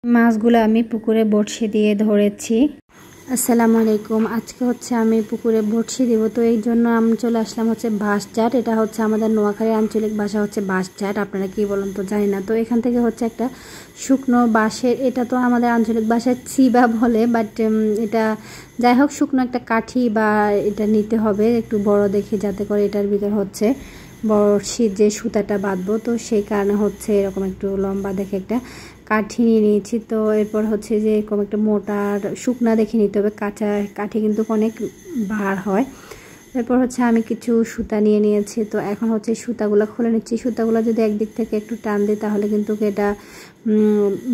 মাছগুলো আমি পুকুরে বড়শি দিয়ে ধরেছি। আসসালামু আলাইকুম। আজকে হচ্ছে আমি পুকুরে বড়শি দিব, তো এই জন্য আমি চলে আসলাম হচ্ছে বাঁশঝাট। এটা হচ্ছে আমাদের নোয়াখালীর আঞ্চলিক ভাষা হচ্ছে বাঁশঝাট, আপনারা কি বলেন তো জানি না। তো এখান থেকে হচ্ছে একটা শুকনো বাঁশের, এটা তো আমাদের আঞ্চলিক ভাষায় চিবা বলে, বাট এটা যাই হোক শুকনো একটা কাঠি বা এটা নিতে হবে একটু বড় দেখে, যাতে করে এটার ভিতর হচ্ছে বড়শির যে সুতাটা বাঁধবো, তো সেই কারণে হচ্ছে এরকম একটু লম্বা দেখে একটা কাঠি নিয়ে নিয়েছি। তো এরপর হচ্ছে যে এরকম একটা মোটার শুকনা দেখে নিতে হবে, কাঁচা কাঠি কিন্তু অনেক ভার হয়। এরপর হচ্ছে আমি কিছু সুতা নিয়ে নিয়েছি। তো এখন হচ্ছে সুতাগুলো খুলে নিচ্ছি। সুতাগুলো যদি একদিক থেকে একটু টান দিই তাহলে কিন্তু এটা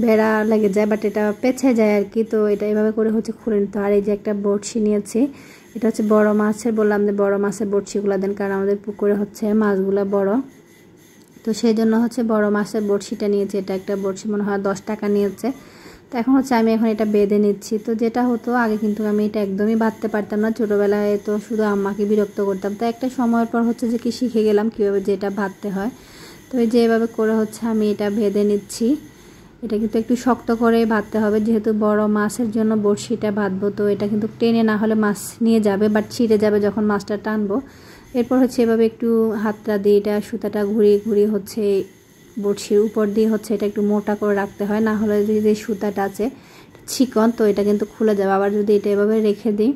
বেড়া লেগে যায়, বাট এটা পেঁচে যায় আর কি। তো এটা এভাবে করে হচ্ছে খুলে নিতে। আর এই যে একটা বড়শি নিয়েছি, এটা হচ্ছে বড় মাছের, বললাম যে বড় মাছের বড়শিগুলো দেন, কারণ আমাদের পুকুরে হচ্ছে মাছগুলো বড়, তো সেই জন্য হচ্ছে বড় মাছের বড়শিটা নিয়েছি। এটা একটা বড়শি মনে হয় 10 টাকা নিয়েছে। তো এখন হচ্ছে আমি এটা বেঁধে নিচ্ছি। তো যেটা হতো আগে কিন্তু আমি এটা একদমই বাঁধতে পারতাম না, ছোটোবেলায় তো শুধু আম্মাকে বিরক্ত করতাম। তো একটা সময়ের পর হচ্ছে যে কি শিখে গেলাম কীভাবে যে এটা বাঁধতে হয়। তো এই যে এভাবে করে হচ্ছে আমি এটা বেঁধে নিচ্ছি। এটা কিন্তু একটু শক্ত করে বাঁধতে হবে, যেহেতু বড় মাছের জন্য বড়শিটা বাঁধবো। তো এটা কিন্তু টেনে না হলে মাছ নিয়ে যাবে, বাট ছিঁড়ে যাবে যখন মাছটা টানবো। এরপর হচ্ছে এভাবে একটু হাতটা দিয়ে এটা সুতাটা ঘুরিয়ে ঘুরিয়ে হচ্ছে বড়শির উপর দিয়ে হচ্ছে এটা একটু মোটা করে রাখতে হয়, না হলে যে সুতাটা আছে চিকন, তো এটা কিন্তু খুলে যাবে। আবার যদি এটা এভাবে রেখে দিই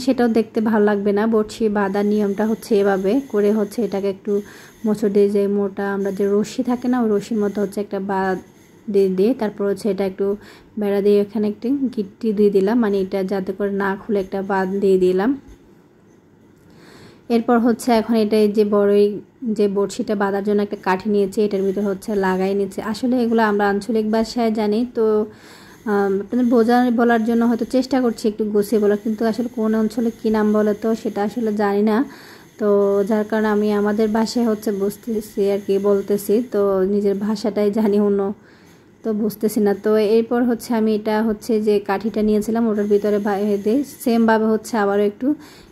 সেটাও দেখতে ভালো লাগবে না। বড়শি বাঁধার নিয়মটা হচ্ছে এভাবে করে হচ্ছে এটাকে একটু মোচড় দিয়ে, যে মোটা আমরা যে রশি থাকে না, ওই রশির মতো হচ্ছে একটা বাঁধ দিয়ে তারপর হচ্ছে এটা একটু বেড়া দিয়ে এখানে একটি গিট্টি দিয়ে দিলাম, মানে এটা যাতে করে না খুলে একটা বাঁধ দিয়ে দিলাম। এরপর হচ্ছে এখন এটা যে বড়ই যে বড়শিটা বাঁধার জন্য একটা কাঠি নিয়েছি, এটার ভিতরে হচ্ছে লাগাই নিচ্ছে। আসলে এগুলো আমরা আঞ্চলিক ভাষায় জানি, তো আপনাদের বলার জন্য হয়তো চেষ্টা করছি একটু গুছিয়ে বলার, কিন্তু আসলে কোন অঞ্চলে কী নাম বলে তো সেটা আসলে জানি না। তো যার কারণে আমি আমাদের ভাষায় হচ্ছে বুঝতেছি আর কি বলতেছি, তো নিজের ভাষাটাই জানি অন্য, তো বুঝতেছি না। তো এরপর হচ্ছে আমি এটা হচ্ছে যে কাঠিটা নিয়েছিলাম ওটার ভিতরে বেঁধে সেমভাবে হচ্ছে আবারও একটু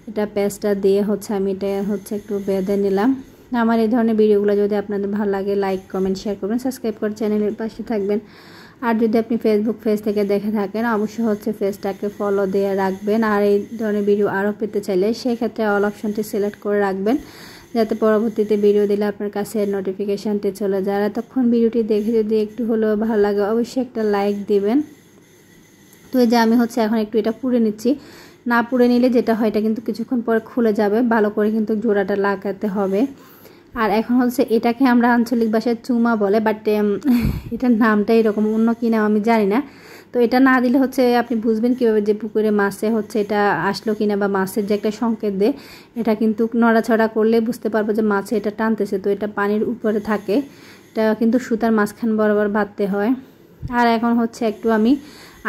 এটা পেস্টটা দিয়ে হচ্ছে আমি এটা হচ্ছে একটু বেঁধে নিলাম। আমার এই ধরনের ভিডিওগুলো যদি আপনাদের ভালো লাগে লাইক কমেন্ট শেয়ার করবেন, সাবস্ক্রাইব করে চ্যানেলের পাশে থাকবেন। আর যদি আপনি ফেসবুক পেজ থেকে দেখে থাকেন অবশ্যই হচ্ছে পেজটাকে ফলো দিয়ে রাখবেন। আর এই ধরনের ভিডিও আরও পেতে চাইলে সেক্ষেত্রে অল অপশনটি সিলেক্ট করে রাখবেন, যাতে পরবর্তীতে ভিডিও দিলে আপনার কাছে নোটিফিকেশানটি চলে যায়। আর তখন ভিডিওটি দেখে যদি একটু হলেও ভালো লাগে অবশ্যই একটা লাইক দিবেন। তো এই যে আমি হচ্ছে এখন একটু এটা পুড়ে নিচ্ছি। না পুড়ে নিলে যেটা হয় এটা কিন্তু কিছুক্ষণ পর খুলে যাবে, ভালো করে কিন্তু জোড়াটা লাগাতে হবে। আর এখন হচ্ছে এটাকে আমরা আঞ্চলিক ভাষায় চুমা বলে, বাট এটার নামটা এরকম, অন্য কি নাম আমি জানি না। তো এটা না দিলে হচ্ছে আপনি বুঝবেন কীভাবে যে পুকুরে মাছে হচ্ছে এটা আসলো কিনা, বা মাছের যে একটা সংকেত দেয়, এটা কিন্তু নড়াছড়া করলে বুঝতে পারবো যে মাছে এটা টানতেছে। তো এটা পানির উপরে থাকে, এটা কিন্তু সুতার মাঝখান বরাবর বাঁধতে হয়। আর এখন হচ্ছে একটু আমি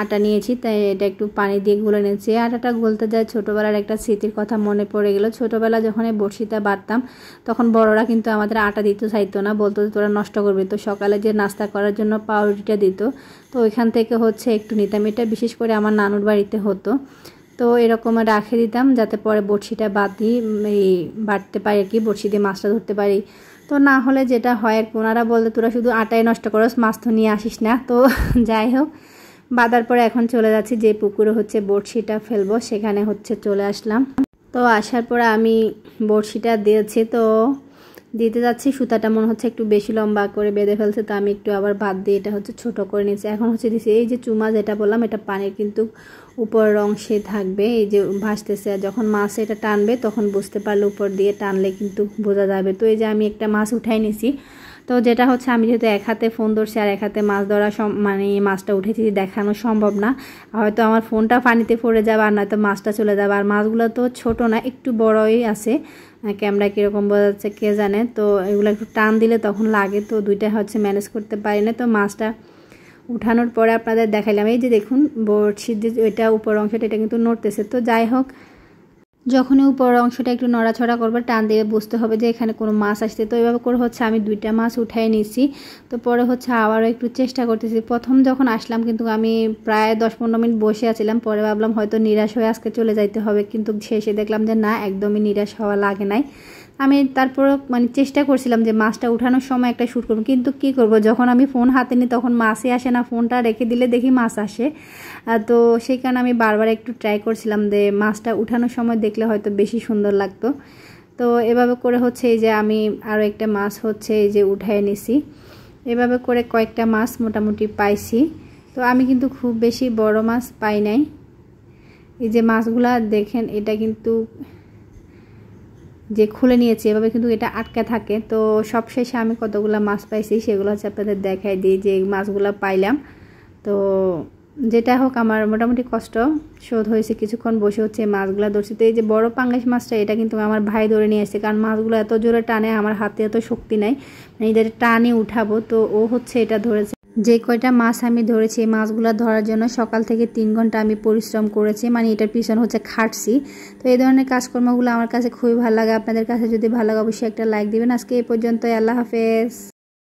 আটা নিয়েছি, তাই এটা একটু পানি দিয়ে গুলে নিয়েছি। আটাটা গলতে যায় ছোটোবেলার একটা স্মৃতির কথা মনে পড়ে গেল। ছোটোবেলা যখন এই বড়শিটা বাঁধতাম তখন বড়রা কিন্তু আমাদের আটা দিতে চাইতো না, বলতো তোরা নষ্ট করবে। তো সকালে যে নাস্তা করার জন্য পাউরুটিটা দিত, তো ওইখান থেকে হচ্ছে একটু নিতাম। এটা বিশেষ করে আমার নানুর বাড়িতে হতো, তো এরকম রাখে দিতাম যাতে পরে বড়শিটা বাঁধতে পারি আর কি, বড়শি দিয়ে মাছটা ধরতে পারি। তো না হলে যেটা হয় আর কি, ওনারা বলতে তোরা শুধু আটাই নষ্ট করস, মাছ তো নিয়ে আসিস না। তো যাই হোক, বাঁধার পরে এখন চলে যাচ্ছি যে পুকুরে হচ্ছে বড়শিটা ফেলবো, সেখানে হচ্ছে চলে আসলাম। তো আসার পরে আমি বড়শিটা দিয়েছি, তো দিতে যাচ্ছি, সুতাটা মনে হচ্ছে একটু বেশি লম্বা করে বেঁধে ফেলছে, তো আমি একটু আবার বাদ দিয়ে এটা হচ্ছে ছোট করে নিয়েছি। এখন হচ্ছে দিচ্ছি এই যে চুমা যেটা বললাম, এটা পানির কিন্তু উপরের অংশে থাকবে, এই যে ভাসতেছে। আর যখন মাছ এটা টানবে তখন বুঝতে পারলে উপর দিয়ে টানলে কিন্তু বোঝা যাবে। তো এই যে আমি একটা মাছ উঠাই নিছি। তো যেটা হচ্ছে আমি যেহেতু এক হাতে ফোন ধরছি আর এক হাতে মাছ ধরা মানে মাছটা উঠেছি দেখানো সম্ভব না, হয়তো আমার ফোনটা পানিতে পড়ে যাবে আর নয়তো মাছটা চলে যাবে। আর মাছগুলো তো ছোট না, একটু বড়ই আছে, ক্যামেরা কীরকম বোঝা যাচ্ছে কে জানে। তো এগুলো একটু টান দিলে তখন লাগে, তো দুইটা হচ্ছে ম্যানেজ করতে পারি না। তো মাছটা উঠানোর পরে আপনাদের দেখাইলাম, এই যে দেখুন বড়শির যে ওইটা উপর অংশটা এটা কিন্তু নড়তেছে। তো যাই হোক, যখনই উপরের অংশটা একটু নড়াছড়া করবে টান দিয়ে বুঝতে হবে যে এখানে কোনো মাছ আসছে। তো এইভাবে করে হচ্ছে আমি 2টা মাছ উঠাই নিয়েছি। তো পরে হচ্ছে আবারও একটু চেষ্টা করতেছি। প্রথম যখন আসলাম কিন্তু আমি প্রায় 10-15 মিনিট বসে আছিলাম, পরে ভাবলাম হয়তো নিরাশ হয়ে আজকে চলে যাইতে হবে, কিন্তু শেষে দেখলাম যে না, একদমই নিরাশ হওয়া লাগে নাই। আমি তারপরও মানে চেষ্টা করছিলাম যে মাছটা উঠানোর সময় একটা শ্যুট করব, কিন্তু কি করব, যখন আমি ফোন হাতে নিই তখন মাছই আসে না, ফোনটা রেখে দিলে দেখি মাছ আসে। তো সেই কারণে আমি বারবার একটু ট্রাই করছিলাম যে মাছটা উঠানোর সময় দেখলে হয়তো বেশি সুন্দর লাগতো। তো এভাবে করে হচ্ছে এই যে আমি আরও একটা মাছ হচ্ছে এই যে উঠায় নিছি। এভাবে করে কয়েকটা মাছ মোটামুটি পাইছি। তো আমি কিন্তু খুব বেশি বড় মাছ পাই নাই। এই যে মাছগুলা দেখেন, এটা কিন্তু যে খুলে নিয়েছি এভাবে কিন্তু এটা আটকে থাকে। তো সবশেষে আমি কতগুলো মাছ পাইছি সেগুলো হচ্ছে আপনাদের দেখাই দিই যে মাছগুলো পাইলাম। তো যেটা হোক আমার মোটামুটি কষ্ট শোধ হয়েছে, কিছুক্ষণ বসে হচ্ছে মাছগুলো ধরছি। তো এই যে বড় পাঙ্গাস মাছটা এটা কিন্তু আমার ভাই ধরে নিয়ে এসেছে, কারণ মাছগুলো এত জোরে টানে, আমার হাতে এত শক্তি নাই, মানে এদের টানে উঠাবো। তো ও হচ্ছে এটা ধরেছে। যে কয়টা মাছ আমি ধরেছি এই মাছগুলো ধরার জন্য সকাল থেকে 3 ঘন্টা আমি পরিশ্রম করেছি, মানে এটার পিছনে হচ্ছে খাটছি। তো এই ধরনের কাজকর্মগুলো আমার কাছে খুবই ভালো লাগে। আপনাদের কাছে যদি ভালো লাগে অবশ্যই একটা লাইক দিবেন। আজকে এই পর্যন্তই, আল্লাহ হাফেজ।